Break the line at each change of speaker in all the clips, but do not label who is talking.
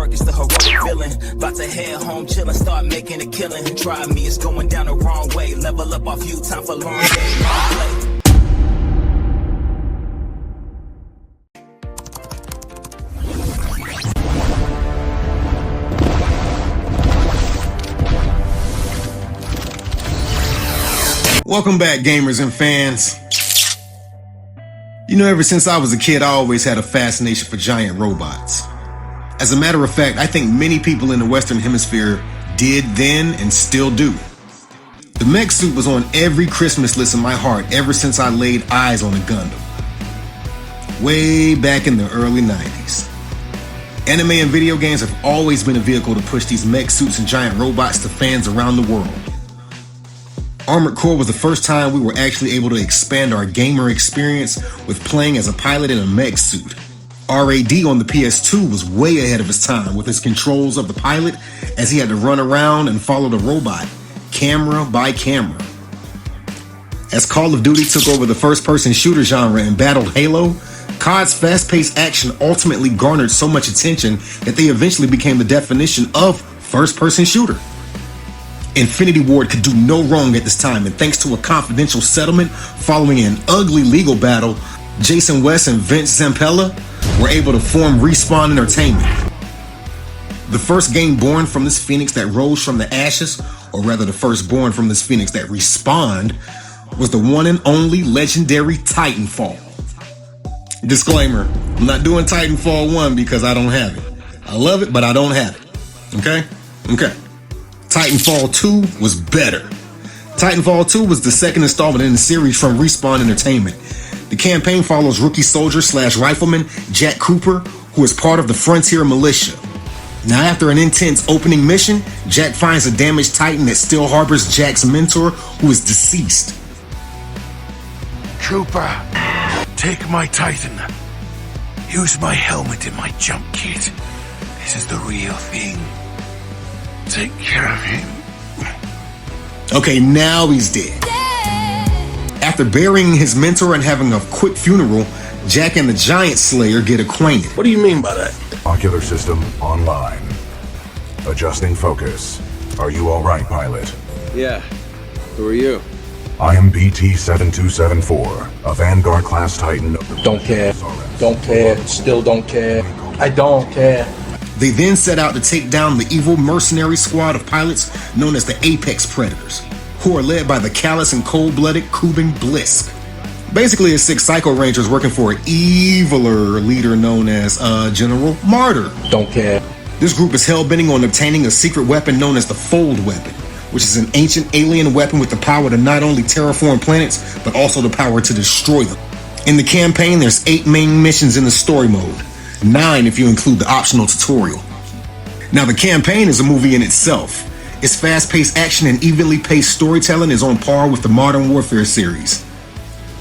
work, it's the heroic villain. About to head home, chillin', start making a killing. Try me, it's going down the wrong way. Level up off you, time for long day, long play.
Welcome back, gamers and fans. You know, ever since I was a kid, I always had a fascination for giant robots. As a matter of fact, I think many people in the Western Hemisphere did then and still do. The mech suit was on every Christmas list in my heart ever since I laid eyes on a Gundam. Way back in the early 90s. Anime and video games have always been a vehicle to push these mech suits and giant robots to fans around the world. Armored Core was the first time we were actually able to expand our gamer experience with playing as a pilot in a mech suit. RAD on the PS2 was way ahead of its time with its controls of the pilot as he had to run around and follow the robot, camera by camera. As Call of Duty took over the first-person shooter genre and battled Halo, COD's fast-paced action ultimately garnered so much attention that they eventually became the definition of first-person shooter. Infinity Ward could do no wrong at this time, and thanks to a confidential settlement following an ugly legal battle, Jason West and Vince Zampella were able to form Respawn Entertainment. The first game born from this phoenix that rose from the ashes, or rather the first born from this phoenix that respawned, was the one and only legendary Titanfall. Disclaimer, I'm not doing Titanfall 1 because I don't have it. I love it, but I don't have it. Okay. Titanfall 2 was better. Titanfall 2 was the second installment in the series from Respawn Entertainment. The campaign follows rookie soldier / rifleman Jack Cooper, who is part of the Frontier Militia. Now, after an intense opening mission, Jack finds a damaged Titan that still harbors Jack's mentor, who is deceased.
Cooper, take my Titan. Use my helmet in my jump kit. This is the real thing. Take care of him.
Okay, now he's dead. After burying his mentor and having a quick funeral, Jack and the Giant Slayer get acquainted.
What do you mean by that?
Ocular system online. Adjusting focus. Are you all right, pilot?
Yeah. Who are you?
I am BT-7274, a Vanguard class Titan.
Don't care. Don't care. Still don't care. I don't care.
They then set out to take down the evil mercenary squad of pilots known as the Apex Predators, who are led by the callous and cold-blooded Kuben Blisk. Basically, it's 6 Psycho Rangers working for an eviler leader known as General Martyr.
Don't care.
This group is hell-bending on obtaining a secret weapon known as the Fold Weapon, which is an ancient alien weapon with the power to not only terraform planets, but also the power to destroy them. In the campaign, there's 8 main missions in the story mode. 9 if you include the optional tutorial. Now, the campaign is a movie in itself. Its fast-paced action and evenly paced storytelling is on par with the Modern Warfare series.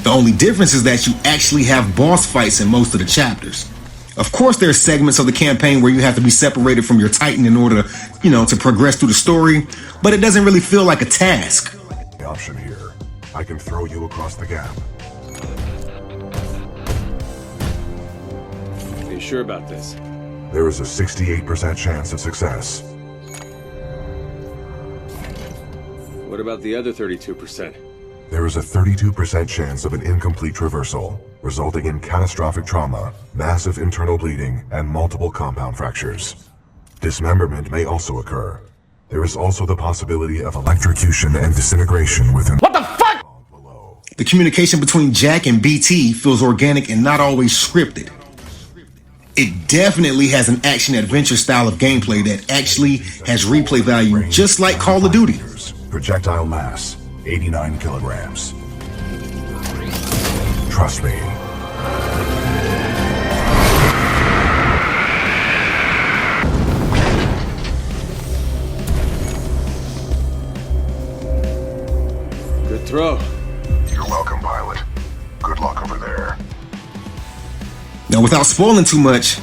The only difference is that you actually have boss fights in most of the chapters. Of course, there are segments of the campaign where you have to be separated from your Titan in order, to progress through the story, but it doesn't really feel like a task.
The option here. I can throw you across the gap.
Are you sure about this?
There is a 68% chance of success.
What about the other 32%?
There is a 32% chance of an incomplete traversal, resulting in catastrophic trauma, massive internal bleeding, and multiple compound fractures. Dismemberment may also occur. There is also the possibility of electrocution and disintegration within—
What the fuck?
The communication between Jack and BT feels organic and not always scripted. It definitely has an action-adventure style of gameplay that actually has replay value, just like Call of Duty.
Projectile mass, 89 kilograms. Trust me.
Good throw.
You're welcome, pilot. Good luck over there.
Now, without spoiling too much,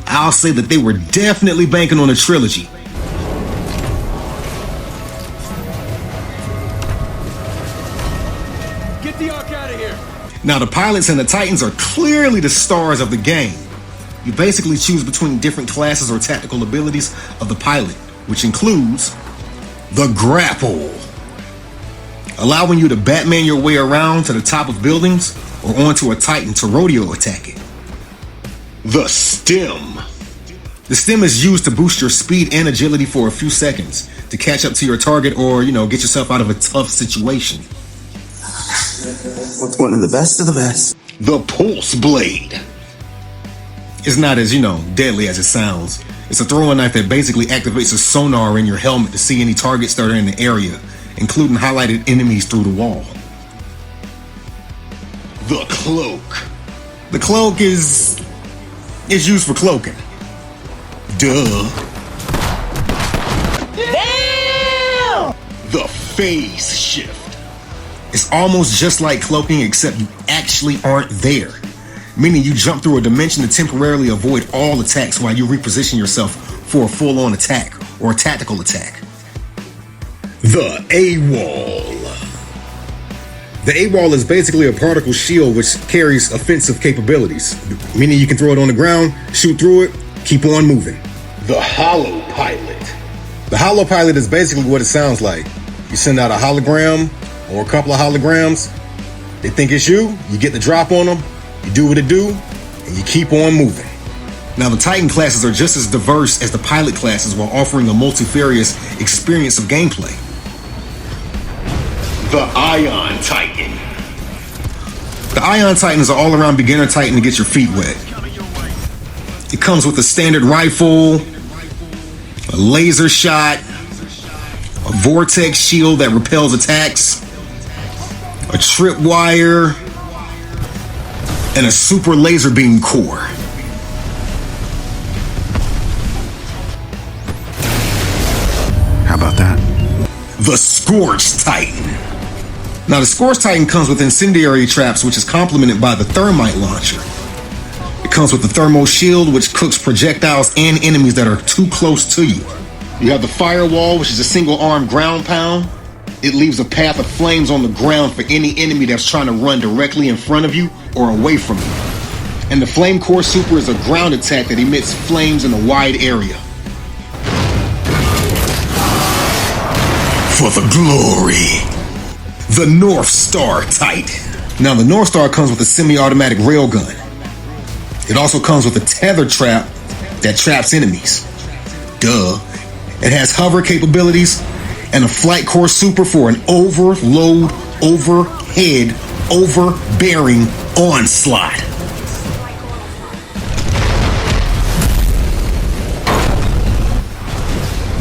I'll say that they were definitely banking on a trilogy.
Get the arc out of here!
Now, the pilots and the Titans are clearly the stars of the game. You basically choose between different classes or tactical abilities of the pilot, which includes the grapple, allowing you to Batman your way around to the top of buildings or onto a Titan to rodeo attack it. The stem. The stem is used to boost your speed and agility for a few seconds to catch up to your target or, get yourself out of a tough situation.
What's one of the best of the best?
The pulse blade. It's not as, deadly as it sounds. It's a throwing knife that basically activates a sonar in your helmet to see any targets that are in the area, including highlighted enemies through the wall. The cloak. The cloak is used for cloaking. Duh. Damn! The phase shift. It's almost just like cloaking, except you actually aren't there. Meaning you jump through a dimension to temporarily avoid all attacks while you reposition yourself for a full-on attack or a tactical attack. The AWOL. The AWOL is basically a particle shield which carries offensive capabilities, meaning you can throw it on the ground, shoot through it, keep on moving. The Hollow Pilot. The Hollow Pilot is basically what it sounds like. You send out a hologram or a couple of holograms, they think it's you get the drop on them, you do what it do, and you keep on moving. Now the Titan classes are just as diverse as the pilot classes while offering a multifarious experience of gameplay. The Ion Titan. The Ion Titan is an all-around beginner Titan to get your feet wet. It comes with a standard rifle, a laser shot, a vortex shield that repels attacks, a tripwire, and a super laser beam core.
How about that?
The Scorch Titan. Now the Scorch Titan comes with incendiary traps, which is complemented by the thermite launcher. It comes with the thermal shield, which cooks projectiles and enemies that are too close to you. You have the firewall, which is a single arm ground pound. It leaves a path of flames on the ground for any enemy that's trying to run directly in front of you or away from you. And the Flame Core Super is a ground attack that emits flames in a wide area. For the glory. The North Star Titan. Now the North Star comes with a semi-automatic railgun. It also comes with a tether trap that traps enemies. Duh. It has hover capabilities and a Flight Core Super for an overload, overhead, overbearing onslaught.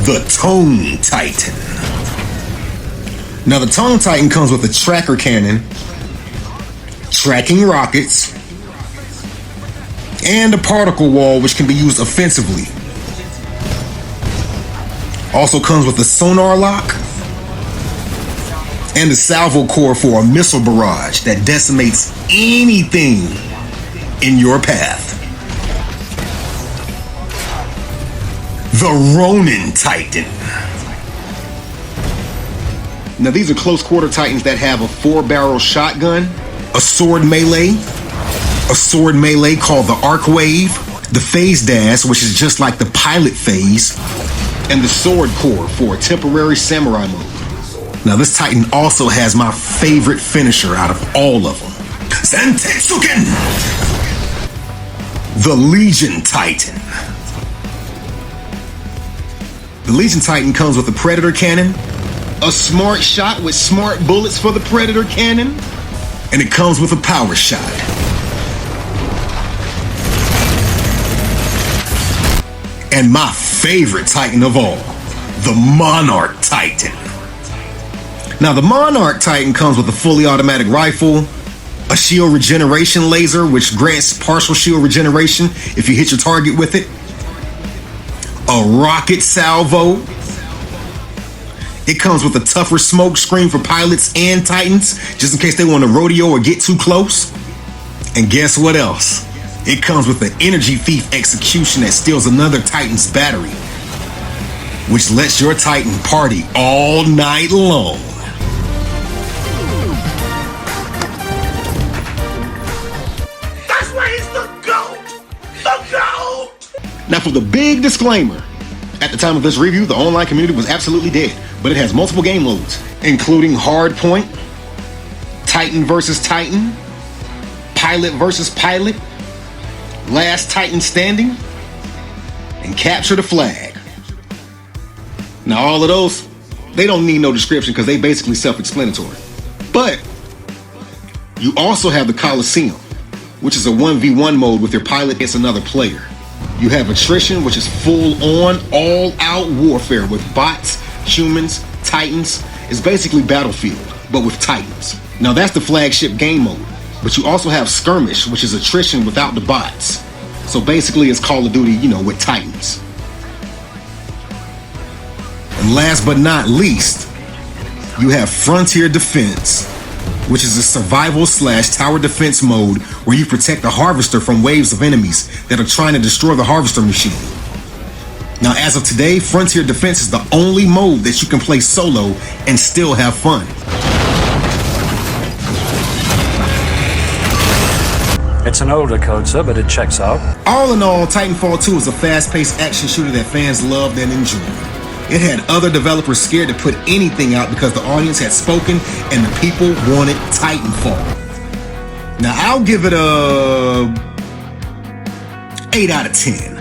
The Tone Titan. Now the Tone Titan comes with a tracker cannon, tracking rockets, and a particle wall which can be used offensively. Also comes with a sonar lock and a salvo core for a missile barrage that decimates anything in your path. The Ronin Titan. Now these are close quarter Titans that have a 4-barrel shotgun, a sword melee called the Arc Wave, the Phase Dash, which is just like the pilot phase, and the Sword Core for a temporary samurai mode. Now this Titan also has my favorite finisher out of all of them, Santetsuken! The Legion Titan. The Legion Titan comes with a Predator cannon, a smart shot with smart bullets for the Predator cannon, and it comes with a power shot. And my favorite Titan of all, the Monarch Titan. Now the Monarch Titan comes with a fully automatic rifle, a shield regeneration laser which grants partial shield regeneration if you hit your target with it, a rocket salvo. It comes with a tougher smoke screen for pilots and Titans, just in case they want to rodeo or get too close. And guess what else? It comes with an energy thief execution that steals another Titan's battery, which lets your Titan party all night long.
That's why he's the GOAT! The GOAT!
Now for the big disclaimer, at the time of this review, the online community was absolutely dead, but it has multiple game modes, including Hardpoint, Titan versus Titan, Pilot versus Pilot, Last Titan Standing, and Capture the Flag. Now all of those, they don't need no description because they basically self-explanatory. But you also have the Coliseum, which is a 1v1 mode with your pilot against another player. You have Attrition, which is full-on, all-out warfare with bots, humans, Titans. It's basically Battlefield, but with Titans. Now that's the flagship game mode. But you also have Skirmish, which is Attrition without the bots. So basically it's Call of Duty, you know, with Titans. And last but not least, you have Frontier Defense, which is a survival/tower defense mode where you protect the Harvester from waves of enemies that are trying to destroy the Harvester machine. Now, as of today, Frontier Defense is the only mode that you can play solo and still have fun.
It's an older code, sir, but it checks out.
All in all, Titanfall 2 is a fast-paced action shooter that fans loved and enjoyed. It had other developers scared to put anything out because the audience had spoken and the people wanted Titanfall. Now, I'll give it a 8 out of 10.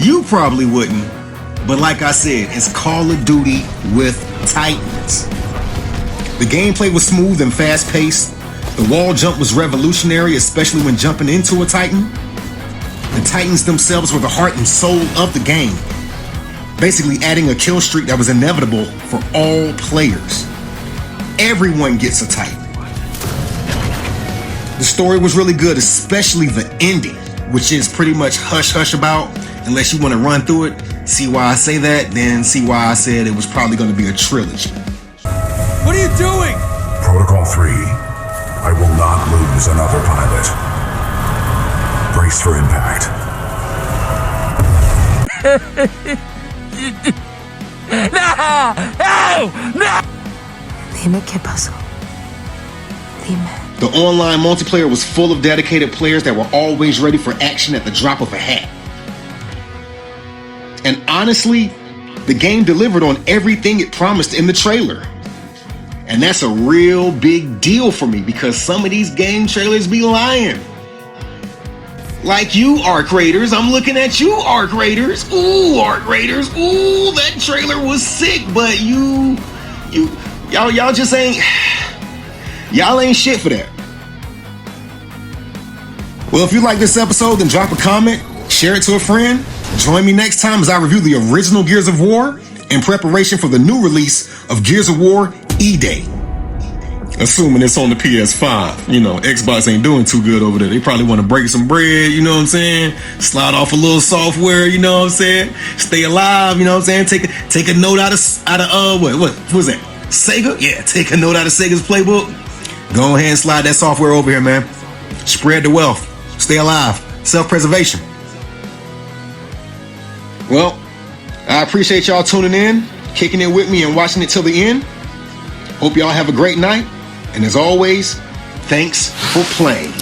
You probably wouldn't, but like I said, it's Call of Duty with Titans. The gameplay was smooth and fast-paced. The wall jump was revolutionary, especially when jumping into a Titan. The Titans themselves were the heart and soul of the game, basically adding a kill streak that was inevitable for all players. Everyone gets a Titan. The story was really good, especially the ending, which is pretty much hush-hush about, unless you want to run through it. See why I say that? Then see why I said it was probably going to be a trilogy.
What are you doing?
Protocol 3. I will not lose another pilot. Brace for impact.
No!
Dime qué pasó. Dime.
The online multiplayer was full of dedicated players that were always ready for action at the drop of a hat. And honestly, the game delivered on everything it promised in the trailer. And that's a real big deal for me because some of these game trailers be lying. Like you, Arc Raiders. I'm looking at you, Arc Raiders. Ooh, Arc Raiders. Ooh, that trailer was sick, but y'all just ain't, y'all ain't shit for that. Well, if you like this episode, then drop a comment, share it to a friend. Join me next time as I review the original Gears of War in preparation for the new release of Gears of War E-Day. Assuming it's on the PS5. You know, Xbox ain't doing too good over there. They probably want to break some bread, you know what I'm saying? Slide off a little software, you know what I'm saying? Stay alive, you know what I'm saying? Take a note out of what was that? Sega? Yeah, take a note out of Sega's playbook. Go ahead and slide that software over here, man. Spread the wealth. Stay alive. Self-preservation. Well, I appreciate y'all tuning in, kicking it with me and watching it till the end. Hope y'all have a great night. And as always, thanks for playing.